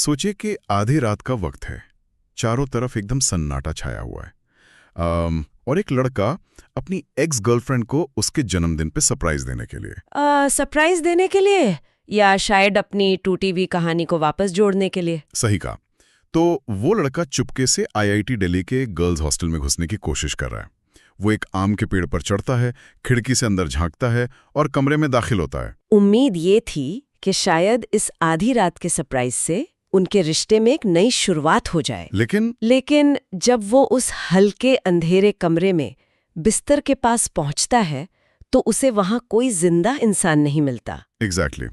सोचिए कि आधी रात का वक्त है, चारों तरफ एकदम सन्नाटा छाया हुआ है। और एक लड़का अपनी एक्स गर्लफ्रेंड को उसके जन्मदिन पे सरप्राइज देने के लिए। सरप्राइज देने के लिए या शायद अपनी टूटी हुई कहानी को वापस जोड़ने के लिए? सही कहा। तो वो लड़का चुपके से आईआईटी दिल्ली के गर्ल्स हॉस्टल में घुसने की कोशिश कर रहा है। वो एक आम के पेड़ पर चढ़ता है, खिड़की से अंदर झांकता है और कमरे में दाखिल होता है। उम्मीद ये थी कि शायद इस आधी रात के सरप्राइज से उनके रिश्ते में एक नई शुरुआत हो जाए। लेकिन जब वो उस हल्के अंधेरे कमरे में बिस्तर के पास पहुंचता है तो उसे वहां कोई जिंदा इंसान नहीं मिलता। एग्जैक्टली।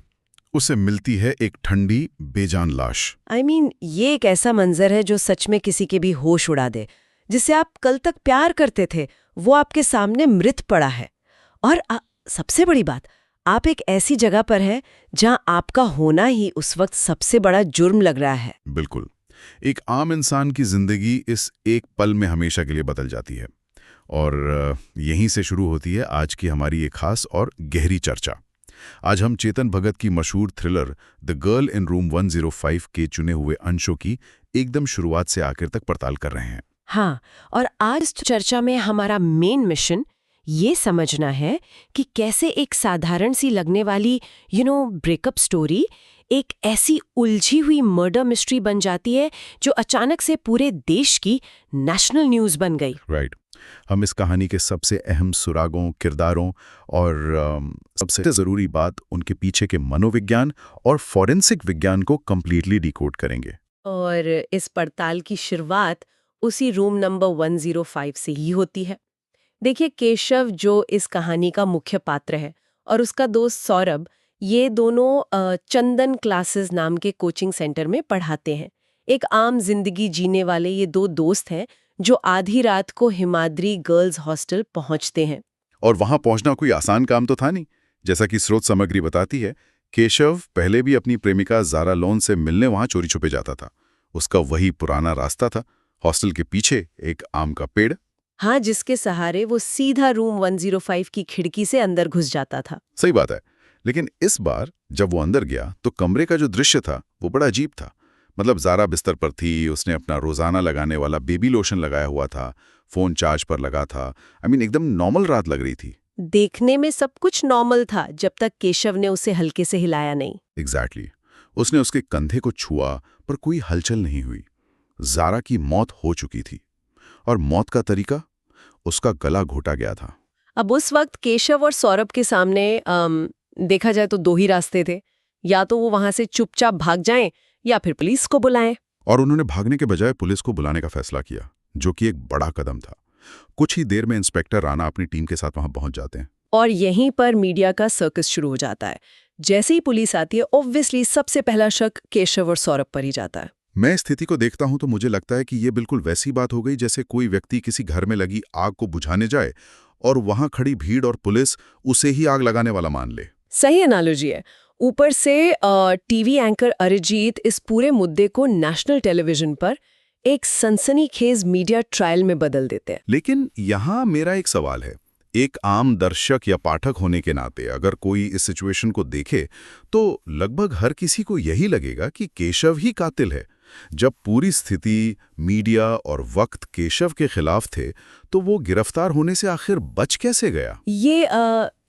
उसे मिलती है एक ठंडी बेजान लाश। ये एक ऐसा मंजर है जो सच में किसी के भी होश उड़ा दे। जिसे आप कल तक प्यार करते थे वो आपके सामने मृत पड़ा है। और सबसे बड़ी बात, आप एक ऐसी जगह पर है जहां आपका होना ही उस वक्त सबसे बड़ा जुर्म लग रहा है। बिल्कुल। एक आम इंसान की जिंदगी इस एक पल में हमेशा के लिए बदल जाती है। और यहीं से शुरू होती है आज की हमारी एक खास और गहरी चर्चा। आज हम चेतन भगत की मशहूर thriller the girl in room 105 के चुने हुए अंशों की एकदम शुरुआत से आखिर तक पड़ताल कर रहे हैं। हाँ, और आज इस चर्चा में हमारा मेन मिशन ये समझना है कि कैसे एक साधारण सी लगने वाली ब्रेकअप स्टोरी एक ऐसी उलझी हुई मर्डर मिस्ट्री बन जाती है जो अचानक से पूरे देश की नेशनल न्यूज़ बन गई। राइट। हम इस कहानी के सबसे अहम सुरागों, किरदारों और सबसे ज़रूरी बात उनके पीछे के मनोविज्ञान और फॉरेंसिक विज्ञान को कंप्लीटली डिकोड करेंगे। और इस पड़ताल की शुरुआत उसी रूम नंबर 105 से ही होती है। देखिए, केशव जो इस कहानी का मुख्य पात्र है और उसका दोस्त सौरभ, ये दोनों चंदन क्लासेस नाम के कोचिंग सेंटर में पढ़ाते हैं। एक आम जिंदगी जीने वाले ये दो दोस्त हैं जो आधी रात को हिमाद्री गर्ल्स हॉस्टल पहुंचते हैं। और वहां पहुंचना कोई आसान काम तो था नहीं। जैसा कि स्रोत सामग्री बताती है, केशव पहले भी अपनी प्रेमिका ज़ारा लोन से मिलने वहां चोरी छुपे जाता था। उसका वही पुराना रास्ता था, हॉस्टल के पीछे एक आम का पेड़। हाँ, जिसके सहारे वो सीधा रूम 105 की खिड़की से अंदर घुस जाता था। सही बात है। लेकिन इस बार जब वो अंदर गया तो कमरे का जो दृश्य था वो बड़ा अजीब था। मतलब ज़ारा बिस्तर पर थी, उसने अपना रोजाना लगाने वाला बेबी लोशन लगाया हुआ था, फोन चार्ज पर लगा था। एकदम नॉर्मल रात लग रही थी। देखने में सब कुछ नॉर्मल था जब तक केशव ने उसे हल्के से हिलाया नहीं। एग्जैक्टली। उसने उसके कंधे को छुआ पर कोई हलचल नहीं हुई। ज़ारा की मौत हो चुकी थी और मौत का तरीका, उसका गला घोटा गया था। अब उस वक्त केशव और सौरभ के सामने देखा जाए तो दो ही रास्ते थे। या तो वो वहां से चुपचाप भाग जाएं या फिर पुलिस को बुलाएं। और उन्होंने भागने के बजाय पुलिस को बुलाने का फैसला किया, जो कि एक बड़ा कदम था। कुछ ही देर में इंस्पेक्टर राणा अपनी टीम के साथ वहां पहुंच जाते हैं। और यहीं पर मीडिया का सर्कस शुरू हो जाता है। जैसे ही पुलिस आती है, ऑब्वियसली सबसे पहला शक केशव और सौरभ पर ही जाता है। मैं स्थिति को देखता हूं तो मुझे लगता है कि ये बिल्कुल वैसी बात हो गई जैसे कोई व्यक्ति किसी घर में लगी आग को बुझाने जाए और वहां खड़ी भीड़ और पुलिस उसे ही आग लगाने वाला मान ले। सही एनालॉजी है। ऊपर से टीवी एंकर अरिजीत इस पूरे मुद्दे को नेशनल टेलीविजन पर एक सनसनीखेज मीडिया ट्रायल में बदल देते हैं। लेकिन यहाँ मेरा एक सवाल है। एक आम दर्शक या पाठक होने के नाते अगर कोई इस सिचुएशन को देखे तो लगभग हर किसी को यही लगेगा कि केशव ही कातिल है। जब पूरी स्थिति, मीडिया और वक्त केशव के खिलाफ थे तो वो गिरफ्तार होने से आखिर बच कैसे गया? ये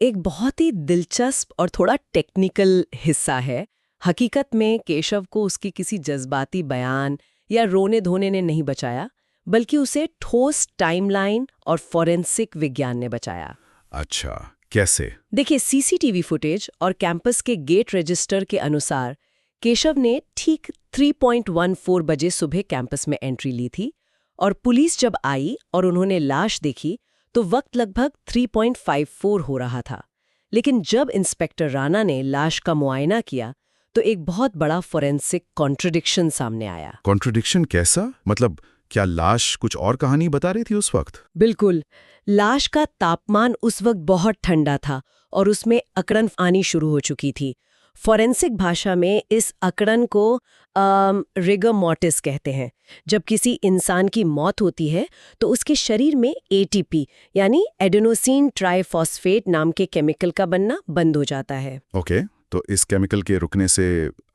एक बहुत ही दिलचस्प और थोड़ा टेक्निकल हिस्सा है। हकीकत में केशव को उसकी किसी जज्बाती बयान या रोने धोने ने नहीं बचाया, बल्कि उसे ठोस टाइमलाइन और फॉरेंसिक विज्ञान ने बचाया। अच्छा, कैसे? देखिए, सीसीटीवी फुटेज और कैंपस के गेट रजिस्टर के अनुसार केशव ने ठीक 3.14 बजे सुबह कैंपस में एंट्री ली थी और पुलिस जब आई और उन्होंने लाश देखी तो वक्त लगभग 3.54 हो रहा था। लेकिन जब इंस्पेक्टर राणा ने लाश का मुआयना किया तो एक बहुत बड़ा फॉरेंसिक कॉन्ट्रडिक्शन सामने आया। कॉन्ट्रडिक्शन कैसा? मतलब क्या लाश कुछ और कहानी बता रही थी उस वक्त? बिल्कुल। लाश का तापमान उस वक्त बहुत ठंडा था और उसमें अकड़न आनी शुरू हो चुकी थी। फॉरेंसिक भाषा में इस अकड़न को रिगर मॉर्टिस कहते हैं। जब किसी इंसान की मौत होती है तो उसके शरीर में एटीपी यानी एडेनोसिन ट्राइफॉस्फेट नाम के केमिकल का बनना बंद हो जाता है। ओके, तो इस केमिकल के रुकने से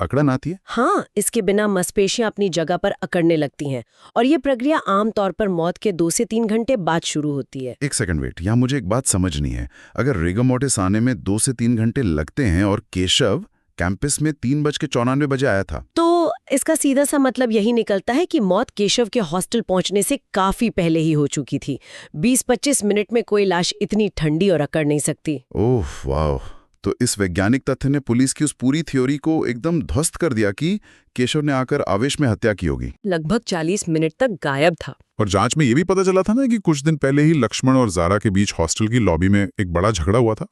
अकड़न आती है? हाँ, इसके बिना मांसपेशियां अपनी जगह पर अकड़ने लगती हैं और ये प्रक्रिया आमतौर पर मौत के 2 से 3 घंटे बाद शुरू होती है। एक सेकंड वेट, यहाँ मुझे एक बात समझनी है। अगर रिगर मोर्टिस आने में 2 से 3 घंटे लगते हैं और केशव कैंपस में 3:94 बजे आया था, तो इसका सीधा सा मतलब यही निकलता है कि मौत केशव के हॉस्टल पहुंचने से काफी पहले ही हो चुकी थी। 20-25 मिनट में कोई लाश इतनी ठंडी और अकड़ नहीं सकती। ओह वाह! तो इस वैज्ञानिक तथ्य ने पुलिस की उस पूरी थ्योरी को एकदम ध्वस्त कर दिया कि केशव ने आकर आवेश में हत्या की होगी। लगभग 40 मिनट तक गायब था। और जांच में ये भी पता चला था ना कि कुछ दिन पहले ही लक्ष्मण और जारा के बीच हॉस्टल की लॉबी में एक बड़ा झगड़ा हुआ था,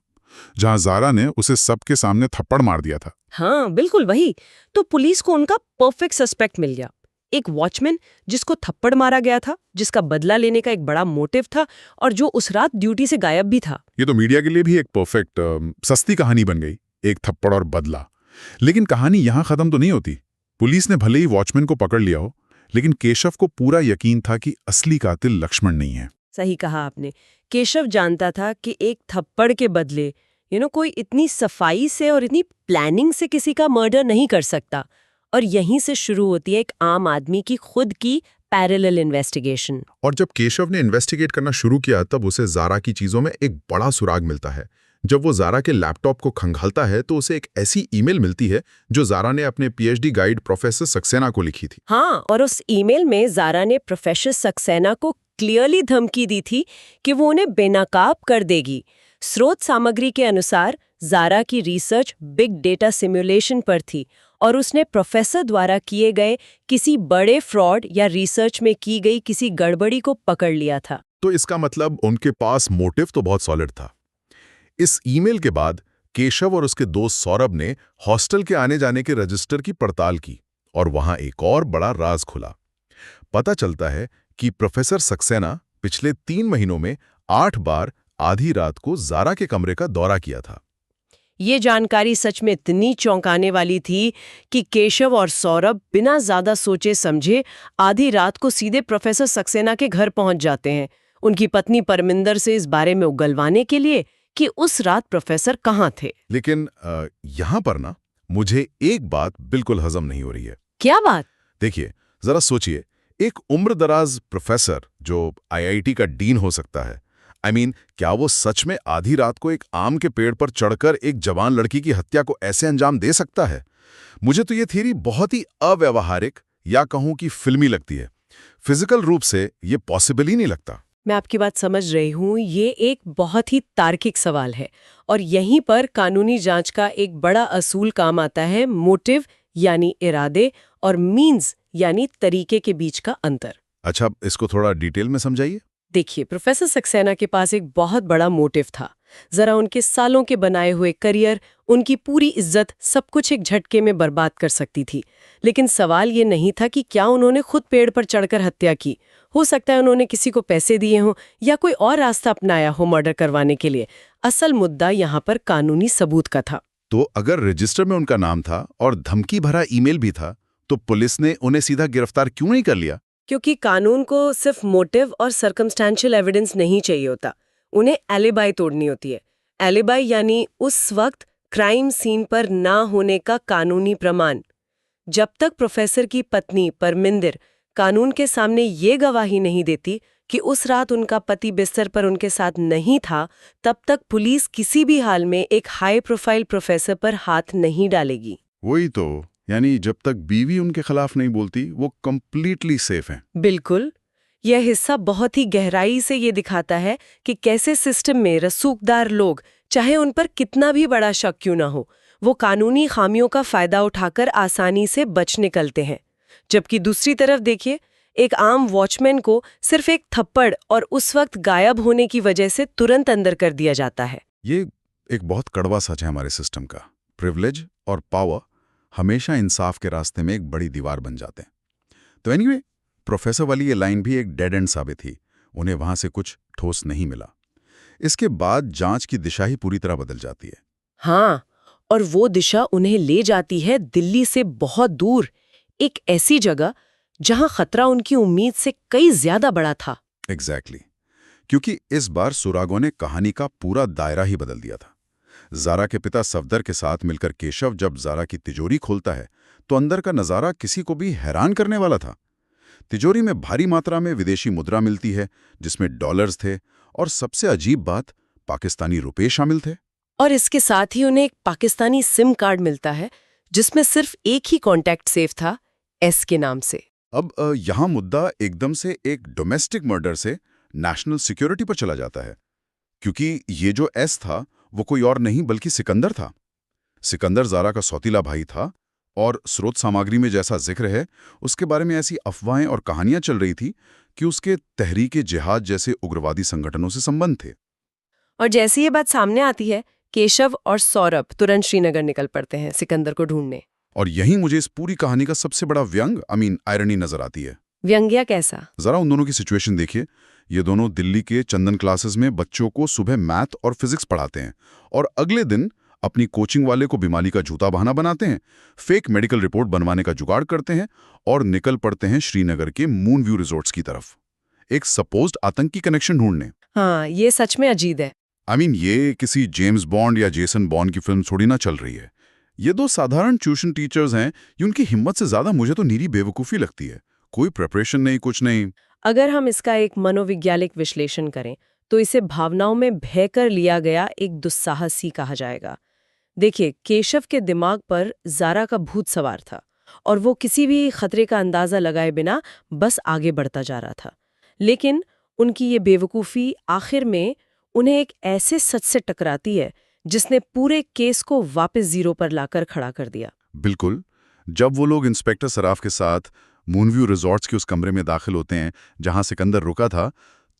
जहां जारा ने उसे सबके सामने थप्पड़ मार दिया था। हाँ, बिल्कुल वही। तो पुलिस को उनका परफेक्ट सस्पेक्ट मिल गया। एक वॉचमैन जिसको थप्पड़ मारा गया था, जिसका बदला लेने का एक बड़ा मोटिव था और जो उस रात ड्यूटी से गायब भी था। ये तो मीडिया के लिए भी एक परफेक्ट सस्ती कहानी बन गई, एक थप्पड़ और बदला। लेकिन कहानी यहां खत्म तो नहीं होती। पुलिस ने भले ही वॉचमैन को पकड़ लिया हो, लेकिन केशव को पूरा यकीन था कि असली कातिल लक्ष्मण नहीं है। सही कहा आपने। केशव जानता था कि एक थप्पड़ के बदले कोई इतनी सफाई से और इतनी प्लानिंग से किसी का मर्डर नहीं कर सकता। और यहीं से शुरू होती है एक आम आदमी की खुद की पैरेलल इन्वेस्टिगेशन। और जब केशव ने इन्वेस्टिगेट करना शुरू किया, तब उसे जारा की चीजों में एक बड़ा सुराग मिलता है। जब वो जारा के लैपटॉप को खंगालता है तो उसे एक ऐसी ईमेल मिलती है जो जारा ने अपने पीएचडी गाइड प्रोफेसर सक्सेना को लिखी थी। हाँ, और उस ईमेल में जारा ने प्रोफेसर सक्सेना को क्लियरली धमकी दी थी कि वो उन्हें बेनकाब कर देगी। स्रोत सामग्री के अनुसार जारा की रिसर्च बिग डेटा सिमुलेशन पर थी और उसने प्रोफेसर द्वारा किए गए किसी बड़े फ्रॉड या रिसर्च में की गई किसी गड़बड़ी को पकड़ लिया था। तो इसका मतलब उनके पास मोटिव तो बहुत सॉलिड था। इस ईमेल के बाद केशव और उसके दोस्त सौरभ ने हॉस्टल के आने जाने के रजिस्टर की पड़ताल की और वहां एक और बड़ा राज खुला। पता चलता है कि प्रोफेसर सक्सेना पिछले 3 महीनों में 8 बार आधी रात को जारा के कमरे का दौरा किया था। ये जानकारी सच में इतनी चौंकाने वाली थी कि केशव और सौरभ बिना ज्यादा सोचे समझे आधी रात को सीधे प्रोफेसर सक्सेना के घर पहुंच जाते हैं, उनकी पत्नी परमिंदर से इस बारे में उगलवाने के लिए कि उस रात प्रोफेसर कहाँ थे। लेकिन यहाँ पर ना मुझे एक बात बिल्कुल हजम नहीं हो रही है। क्या बात? देखिए, जरा सोचिए, एक उम्रदराज प्रोफेसर जो आईआईटी का डीन हो सकता है, क्या वो सच में आधी रात को एक आम के पेड़ पर चढ़कर एक जवान लड़की की हत्या को ऐसे अंजाम दे सकता है? मुझे तो ये थ्योरी बहुत ही अव्यावहारिक या कहूं कि फिल्मी लगती है। फिजिकल रूप से ये पॉसिबल ही नहीं लगता। मैं आपकी बात समझ रही हूँ। ये एक बहुत ही तार्किक सवाल है और यहीं पर कानूनी जांच का एक बड़ा असूल काम आता है, मोटिव यानी इरादे और मीन्स यानी तरीके के बीच का अंतर। अच्छा, इसको थोड़ा डिटेल में समझाइए। देखिए, प्रोफेसर सक्सेना के पास एक बहुत बड़ा मोटिव था। जरा उनके सालों के बनाए हुए करियर, उनकी पूरी इज्जत, सब कुछ एक झटके में बर्बाद कर सकती थी। लेकिन सवाल ये नहीं था कि क्या उन्होंने खुद पेड़ पर चढ़कर हत्या की। हो सकता है उन्होंने किसी को पैसे दिए हों या कोई और रास्ता अपनाया हो मर्डर करवाने के लिए। असल मुद्दा यहाँ पर कानूनी सबूत का था। तो अगर रजिस्टर में उनका नाम था और धमकी भरा ईमेल भी था, तो पुलिस ने उन्हें सीधा गिरफ्तार क्यों नहीं कर लिया? क्योंकि कानून को सिर्फ मोटिव और सर्कमस्टेंशियल एविडेंस नहीं चाहिए होता, उन्हें एलिबाई तोड़नी होती है। एलिबाई यानी उस वक्त क्राइम सीन पर ना होने का कानूनी प्रमाण। जब तक प्रोफेसर की पत्नी परमिंदर कानून के सामने ये गवाही नहीं देती कि उस रात उनका पति बिस्तर पर उनके साथ नहीं था, तब तक पुलिस किसी भी हाल में एक हाई प्रोफाइल प्रोफेसर पर हाथ नहीं डालेगी। वही तो, यानी जब तक बीवी उनके खिलाफ नहीं बोलती, वो कंप्लीटली सेफ हैं। बिल्कुल। यह हिस्सा बहुत ही गहराई से ये दिखाता है कि कैसे सिस्टम में रसूखदार लोग, चाहे उन पर कितना भी बड़ा शक क्यों ना हो, वो कानूनी खामियों का फायदा उठाकर आसानी से बच निकलते हैं। जबकि दूसरी तरफ देखिए, एक आम वॉचमैन को सिर्फ एक थप्पड़ और उस वक्त गायब होने की वजह से तुरंत अंदर कर दिया जाता है। ये एक बहुत कड़वा सच है हमारे सिस्टम का। प्रिविलेज और पावर हमेशा इंसाफ के रास्ते में एक बड़ी दीवार बन जाते हैं। तो एनीवे, प्रोफेसर वाली ये लाइन भी एक डेड एंड साबित हुई। उन्हें वहां से कुछ ठोस नहीं मिला। इसके बाद जांच की दिशा ही पूरी तरह बदल जाती है। हाँ, और वो दिशा उन्हें ले जाती है दिल्ली से बहुत दूर, एक ऐसी जगह जहां खतरा उनकी उम्मीद से कई ज्यादा बड़ा था। एग्जैक्टली। क्योंकि इस बार सुरागों ने कहानी का पूरा दायरा ही बदल दिया था। जारा के पिता सफदर के साथ मिलकर केशव जब जारा की तिजोरी खोलता है तो अंदर का नज़ारा किसी को भी हैरान करने वाला था। तिजोरी में भारी मात्रा में विदेशी मुद्रा मिलती है, जिसमें डॉलर्स थे, और सबसे अजीब बात, पाकिस्तानी रुपए शामिल थे। और इसके साथ ही उन्हें एक पाकिस्तानी सिम कार्ड मिलता है जिसमें सिर्फ एक ही कॉन्टैक्ट सेव था, एस के नाम से। अब यहाँ मुद्दा एकदम से एक डोमेस्टिक मर्डर से नेशनल सिक्योरिटी पर चला जाता है, क्योंकि ये जो एस था वो कोई और नहीं बल्कि सिकंदर था। सिकंदर जारा का सौतीला भाई था, और स्रोत सामग्री में जैसा जिक्र है उसके बारे में ऐसी अफवाहें और कहानियां चल रही थी कि उसके तहरीके जिहाद जैसे उग्रवादी संगठनों से संबंध थे। और जैसे ये बात सामने आती है, केशव और सौरभ तुरंत श्रीनगर निकल पड़ते हैं सिकंदर को ढूंढने। और यहीं मुझे इस पूरी कहानी का सबसे बड़ा व्यंग आयरनी नजर आती है। व्यंग्या कैसा? जरा उन दोनों की सिचुएशन देखिए। ये दोनों दिल्ली के चंदन क्लासेस में बच्चों को सुबह मैथ और फिजिक्स पढ़ाते हैं, और अगले दिन अपनी कोचिंग वाले को बीमारी का झूठा बहाना बनाते हैं, फेक मेडिकल रिपोर्ट बनवाने का जुगाड़ करते हैं और निकल पड़ते हैं श्रीनगर के मून व्यू रिजॉर्ट्स की तरफ, एक सपोज्ड आतंकी कनेक्शन ढूंढने। हाँ, ये सच में अजीब है। ये किसी जेम्स बॉन्ड या जेसन बॉन्ड की फिल्म थोड़ी ना चल रही है। ये दो साधारण ट्यूशन टीचर्स हैं, ये उनकी हिम्मत से ज्यादा मुझे तो नीरी बेवकूफ़ी लगती है। कोई प्रिपरेशन नहीं, कुछ नहीं। अगर हम इसका एक मनोवैज्ञानिक विश्लेषण करें तो इसे भावनाओं में बह कर लिया गया एक दुस्साहस ही कहा जाएगा। देखिए, केशव के दिमाग पर जारा का भूत सवार था और वो किसी भी खतरे का अंदाजा लगाए बिना बस आगे बढ़ता जा रहा था। लेकिन उनकी ये बेवकूफ़ी आखिर में उन्हें एक ऐसे सच से टकराती है जिसने पूरे केस को वापस जीरो पर लाकर खड़ा कर दिया। बिल्कुल। जब वो लोग इंस्पेक्टर सराफ के साथ मूनव्यू रिजॉर्ट्स के उस कमरे में दाखिल होते हैं जहां सिकंदर रुका था,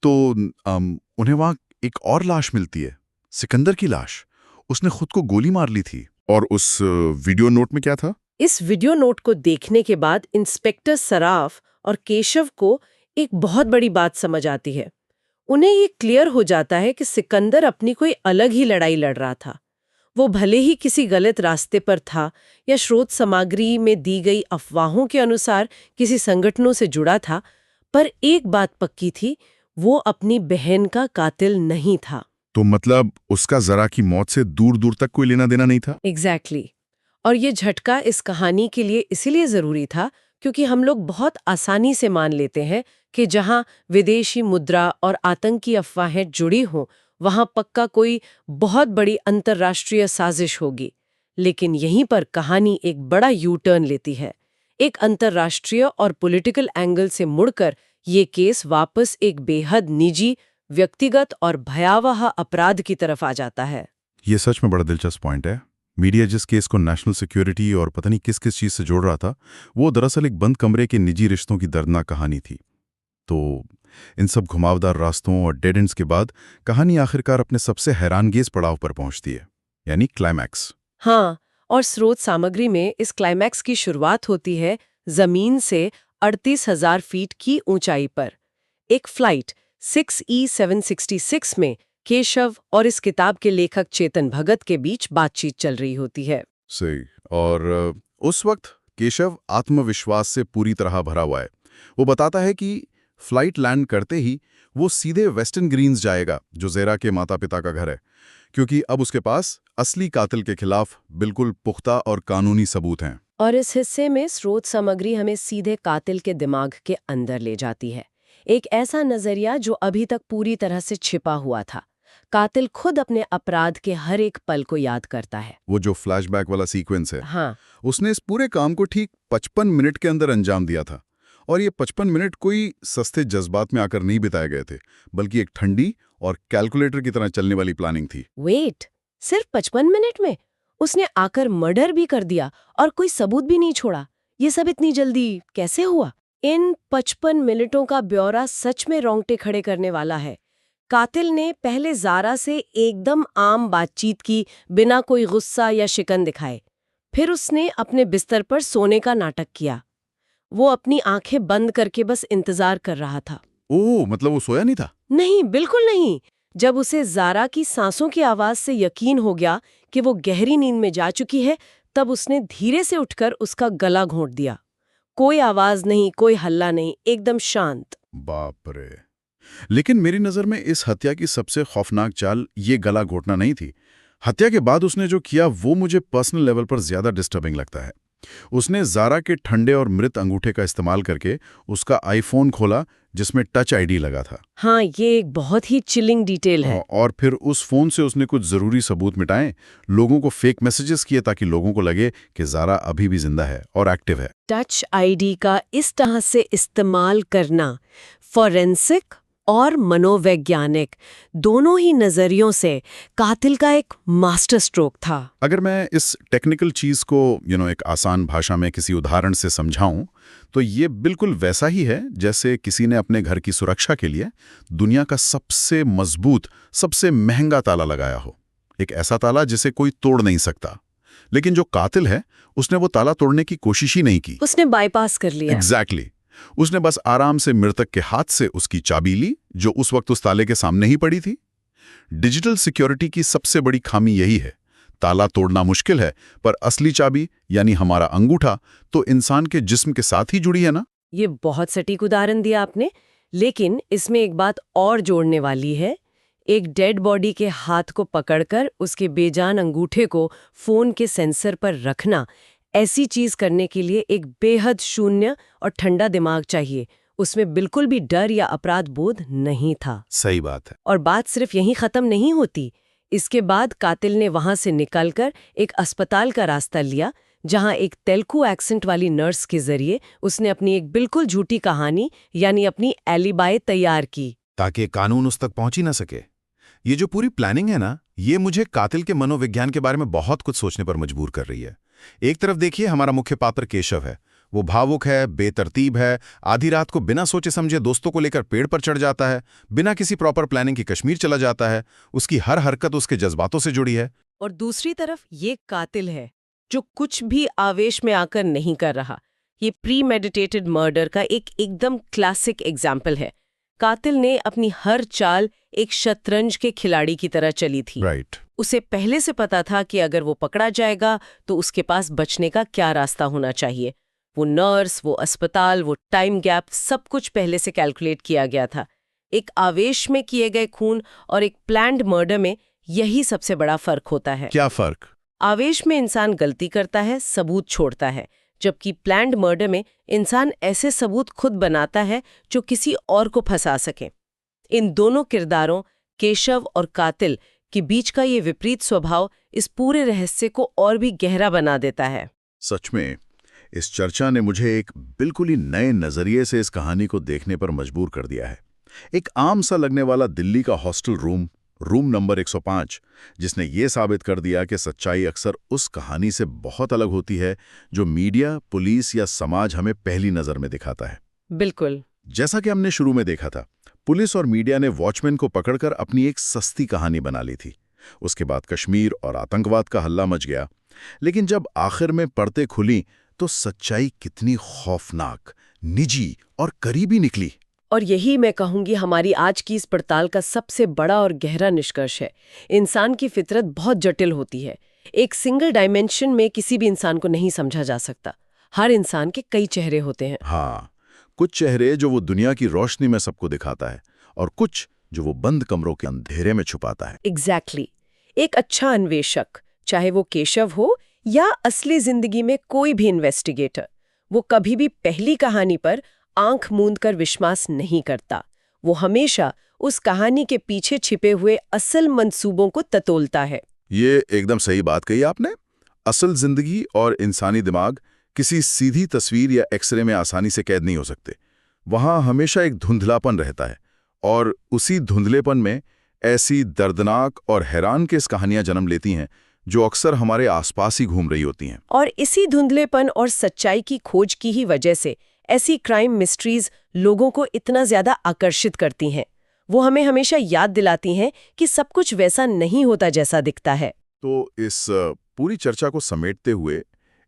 तो उन्हें वहां एक और लाश मिलती है, सिकंदर की लाश। उसने खुद को गोली मार ली थी। और उस वीडियो नोट में क्या था? इस वीडियो नोट को देखने के बाद इंस्पेक्टर सराफ और केशव को एक बहुत बड़ी बात समझ आती है। उन्हें ये क्लियर हो जाता है कि सिकंदर अपनी कोई अलग ही लड़ाई लड़ रहा था। वो भले ही किसी गलत रास्ते पर था या स्रोत सामग्री में दी गई अफवाहों के अनुसार किसी संगठनों से जुड़ा था, पर एक बात पक्की थी, वो अपनी बहन का कातिल नहीं था। तो मतलब उसका जरा की मौत से दूर दूर तक कोई लेना देना नहीं था। एग्जैक्टली। और ये झटका इस कहानी के लिए इसीलिए जरूरी था क्योंकि हम लोग बहुत आसानी से मान लेते हैं कि जहां विदेशी मुद्रा और आतंकी अफवाहें जुड़ी हों, वहां पक्का कोई बहुत बड़ी अंतर्राष्ट्रीय साजिश होगी। लेकिन यहीं पर कहानी एक बड़ा यू टर्न लेती है। एक अंतर्राष्ट्रीय और पॉलिटिकल एंगल से मुड़कर ये केस वापस एक बेहद निजी, व्यक्तिगत और भयावह अपराध की तरफ आ जाता है। ये सच में बड़ा दिलचस्प पॉइंट है। मीडिया जिस केस को नेशनल सिक्योरिटी और पता नहीं किस किस चीज से जोड़ रहा था, वो दरअसल एक बंद कमरे के निजी रिश्तों की दर्दनाक कहानी थी। तो इन सब घुमावदार रास्तों और डेड एंड्स के बाद कहानी आखिरकार अपने सबसे हैरानगेज पड़ाव पर पहुंचती है, यानी क्लाइमैक्स। हाँ, और स्रोत सामग्री में इस क्लाइमैक्स की शुरुआत होती है जमीन से 38,000 फीट की ऊंचाई पर। एक फ्लाइट 6E766 में केशव और इस किताब के लेखक चेतन भगत के बीच बातचीत चल रही होती है। सही। और उस वक्त केशव आत्मविश्वास से पूरी तरह भरा हुआ है। वो बताता है कि फ्लाइट लैंड करते ही वो सीधे वेस्टर्न ग्रीन्स जाएगा, जो ज़ेरा के माता पिता का घर है, क्योंकि अब उसके पास असली कातिल के खिलाफ बिल्कुल पुख्ता और कानूनी सबूत हैं। और इस हिस्से में स्रोत सामग्री हमें सीधे कातिल के दिमाग के अंदर ले जाती है। एक ऐसा नजरिया जो अभी तक पूरी तरह से छिपा हुआ था। कातिल खुद अपने अपराध के हर एक पल को याद करता है। वो जो फ्लैशबैक वाला सीक्वेंस है, हाँ, उसने इस पूरे काम को ठीक 55 मिनट के अंदर अंजाम दिया था। और ये 55 मिनट कोई सस्ते जज्बात में आकर नहीं बिताए गए थे, बल्कि एक ठंडी और कैलकुलेटर की तरह चलने वाली प्लानिंग थी। वेट, सिर्फ 55 मिनट में उसने आकर मर्डर भी कर दिया और कोई सबूत भी नहीं छोड़ा। ये सब इतनी जल्दी कैसे हुआ? इन 55 मिनटों का ब्यौरा सच में रोंगटे खड़े करने वाला है। कातिल ने पहले जारा से एकदम आम बातचीत की, बिना कोई गुस्सा या शिकन दिखाए। फिर उसने अपने बिस्तर पर सोने का नाटक किया। वो अपनी आंखें बंद करके बस इंतजार कर रहा था। ओह, मतलब वो सोया नहीं था? नहीं, बिल्कुल नहीं। जब उसे जारा की सांसों की आवाज से यकीन हो गया कि वो गहरी नींद में जा चुकी है, तब उसने धीरे से उठकर उसका गला घोंट दिया। कोई आवाज नहीं, कोई हल्ला नहीं, एकदम शांत। बाप रे। लेकिन मेरी नजर में इस हत्या की सबसे खौफनाक चाल ये गला घोटना नहीं थी, हत्या के बाद उसने जो किया वो मुझे पर्सनल लेवल पर ज्यादा डिस्टर्बिंग लगता है। उसने ज़ारा के ठंडे और मृत अंगूठे का इस्तेमाल करके उसका आईफोन खोला जिसमें टच आईडी लगा था। हाँ, ये एक बहुत ही चिलिंग डिटेल है। और फिर उस फोन से उसने कुछ जरूरी सबूत मिटाए, लोगों को फेक मैसेजेस किए ताकि लोगों को लगे कि ज़ारा अभी भी जिंदा है और एक्टिव है। टच आईडी का इस तरह से इस्तेमाल करना फॉरेंसिक और मनोवैज्ञानिक दोनों ही नजरियों से कातिल का एक मास्टर स्ट्रोक था। अगर मैं इस टेक्निकल चीज़ को एक आसान भाषा में किसी उदाहरण से समझाऊं तो ये बिल्कुल वैसा ही है जैसे किसी ने अपने घर की सुरक्षा के लिए दुनिया का सबसे मजबूत, सबसे महंगा ताला लगाया हो। एक ऐसा ताला जिसे कोई तोड़ नहीं सकता। लेकिन जो कातिल है उसने वो ताला तोड़ने की कोशिश ही नहीं की। उसने बाईपास कर लिया। एग्जैक्टली। उसने बस आराम से मृतक के हाथ से उसकी चाबी ली जो उस वक्त उस ताले के सामने ही पड़ी थी। डिजिटल सिक्योरिटी की सबसे बड़ी खामी यही है। ताला तोड़ना मुश्किल है पर असली चाबी यानी हमारा अंगूठा तो इंसान के जिस्म के साथ ही जुड़ी है ना। ये बहुत सटीक उदाहरण दिया आपने, लेकिन इसमें एक बात और जोड़ने वाली है। एक डेड बॉडी के हाथ को पकड़कर उसके बेजान अंगूठे को फोन के सेंसर पर रखना, ऐसी चीज करने के लिए एक बेहद शून्य और ठंडा दिमाग चाहिए। उसमें बिल्कुल भी डर या अपराध बोध नहीं था। सही बात है। और बात सिर्फ यहीं खत्म नहीं होती। इसके बाद कातिल ने वहां से निकलकर एक अस्पताल का रास्ता लिया, जहां एक तेलुगु एक्सेंट वाली नर्स के जरिए उसने अपनी एक बिल्कुल झूठी कहानी यानी अपनी एलिबाई तैयार की, ताकि कानून उस तक पहुंच ही ना सके। ये जो पूरी प्लानिंग है ना, ये मुझे कातिल के मनोविज्ञान के बारे में बहुत कुछ सोचने पर मजबूर कर रही है। एक तरफ देखिए हमारा मुख्य पात्र केशव है। वो भावुक है, बेतरतीब है, आधी रात को बिना सोचे समझे दोस्तों को लेकर पेड़ पर चढ़ जाता है, बिना किसी प्रॉपर प्लानिंग की कश्मीर चला जाता है। उसकी हर हरकत उसके जज्बातों से जुड़ी है। और दूसरी तरफ ये कातिल है जो कुछ भी आवेश में आकर नहीं कर रहा। ये प्रीमेडिटेटेड मर्डर का एक एकदम क्लासिक एग्जाम्पल है। कातिल ने अपनी हर चाल एक शतरंज के खिलाड़ी की तरह चली थी। राइट। उसे पहले से पता था कि अगर वो पकड़ा जाएगा तो उसके पास बचने का क्या रास्ता होना चाहिए। वो नर्स, वो अस्पताल, वो टाइम गैप, सब कुछ पहले से कैलकुलेट किया गया था। एक आवेश में किए गए खून और एक प्लान्ड मर्डर में यही सबसे बड़ा फर्क होता है। क्या फर्क? आवेश में इंसान गलती करता है, सबूत छोड़ता है, जबकि प्लान्ड मर्डर में इंसान ऐसे सबूत खुद बनाता है जो किसी और को फंसा सके। इन दोनों किरदारों, केशव और कातिल, के बीच का ये विपरीत स्वभाव इस पूरे रहस्य को और भी गहरा बना देता है। सच में इस चर्चा ने मुझे एक बिल्कुल ही नए नजरिए से इस कहानी को देखने पर मजबूर कर दिया है। एक आम सा लगने वाला दिल्ली का हॉस्टल रूम नंबर 105, जिसने ये साबित कर दिया कि सच्चाई अक्सर उस कहानी से बहुत अलग होती है जो मीडिया, पुलिस या समाज हमें पहली नजर में दिखाता है। बिल्कुल। जैसा कि हमने शुरू में देखा था, पुलिस और मीडिया ने वॉचमैन को पकड़कर अपनी एक सस्ती कहानी बना ली थी। उसके बाद कश्मीर और आतंकवाद का हल्ला मच गया। लेकिन जब आखिर में परतें खुली तो सच्चाई कितनी खौफनाक, निजी और करीबी निकली। और यही मैं कहूंगी हमारी आज की इस पड़ताल का सबसे बड़ा और गहरा निष्कर्ष है। इंसान की फितरत बहुत जटिल होती है। एक सिंगल डायमेंशन में किसी भी इंसान को नहीं समझा जा सकता। हर इंसान के कई चेहरे होते हैं। हाँ, कुछ चेहरे जो वो दुनिया की रोशनी में सबको दिखाता है और कुछ जो वो बंद कमरों के अंधेरे में छुपाता है। एग्जैक्टली। एक अच्छा अन्वेषक, चाहे वो केशव हो या असली जिंदगी में कोई भी इन्वेस्टिगेटर, वो कभी भी पहली कहानी पर आंख मूंद कर विश्वास नहीं करता। वो हमेशा उस कहानी के पीछे छिपे हुए असल मंसूबों को टटोलता है। ये एकदम सही बात कही आपने। असल जिंदगी और इंसानी दिमाग किसी सीधी तस्वीर या एक्सरे में आसानी से कैद नहीं हो सकते। वहाँ हमेशा एक धुंधलापन रहता है और उसी धुंधलेपन में ऐसी दर्दनाक और हैरानकेस कहानियां जन्म लेती हैं जो अक्सर हमारे आसपास ही घूम रही होती हैं। और इसी धुंधलेपन और सच्चाई की खोज की ही वजह से ऐसी क्राइम मिस्ट्रीज लोगों को इतना ज्यादा आकर्षित करती हैं। वो हमें हमेशा याद दिलाती हैं कि सब कुछ वैसा नहीं होता जैसा दिखता है। तो इस पूरी चर्चा को समेटते हुए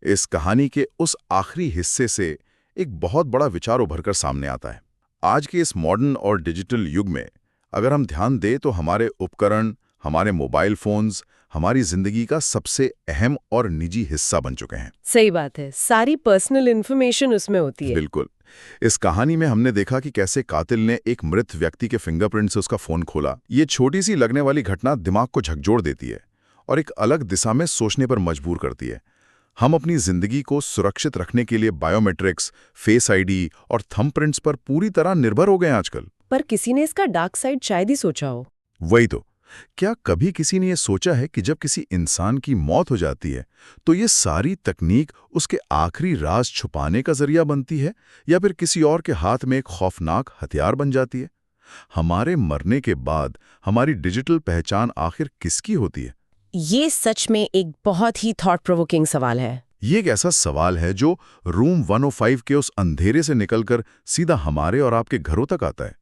इस कहानी के उस आखिरी हिस्से से एक बहुत बड़ा विचार उभरकर सामने आता है। आज के इस मॉडर्न और डिजिटल युग में अगर हम ध्यान दें तो हमारे उपकरण, हमारे मोबाइल फोन्स हमारी जिंदगी का सबसे अहम और निजी हिस्सा बन चुके हैं। सही बात है, सारी पर्सनल इन्फॉर्मेशन उसमें होती है। बिल्कुल। इस कहानी में हमने देखा कि कैसे कातिल ने एक मृत व्यक्ति के फिंगरप्रिंट से उसका फोन खोला। ये छोटी सी लगने वाली घटना दिमाग को झकझोर देती है और एक अलग दिशा में सोचने पर मजबूर करती है। हम अपनी जिंदगी को सुरक्षित रखने के लिए बायोमेट्रिक्स, फेस आईडी और थंबप्रिंट्स पर पूरी तरह निर्भर हो गए आजकल। पर किसी ने इसका डार्क साइड शायद ही सोचा हो। वही तो, क्या कभी किसी ने यह सोचा है कि जब किसी इंसान की मौत हो जाती है तो ये सारी तकनीक उसके आखिरी राज छुपाने का जरिया बनती है, या फिर किसी और के हाथ में एक खौफनाक हथियार बन जाती है? हमारे मरने के बाद हमारी डिजिटल पहचान आखिर किसकी होती है? ये सच में एक बहुत ही थॉट प्रोवोकिंग सवाल है। ये एक ऐसा सवाल है जो रूम 105 के उस अंधेरे से निकलकर सीधा हमारे और आपके घरों तक आता है।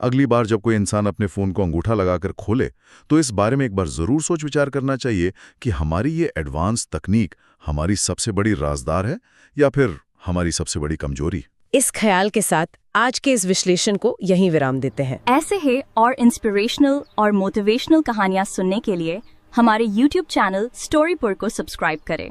अगली बार जब कोई इंसान अपने फोन को अंगूठा लगाकर खोले तो इस बारे में एक बार जरूर सोच विचार करना चाहिए कि हमारी ये एडवांस तकनीक हमारी सबसे बड़ी राजदार है या फिर हमारी सबसे बड़ी कमजोरी। इस ख्याल के साथ आज के इस विश्लेषण को यहीं विराम देते हैं। ऐसे ही और इंस्पिरेशनल और मोटिवेशनल कहानियां सुनने के लिए हमारे YouTube चैनल स्टोरीपुर को सब्सक्राइब करें।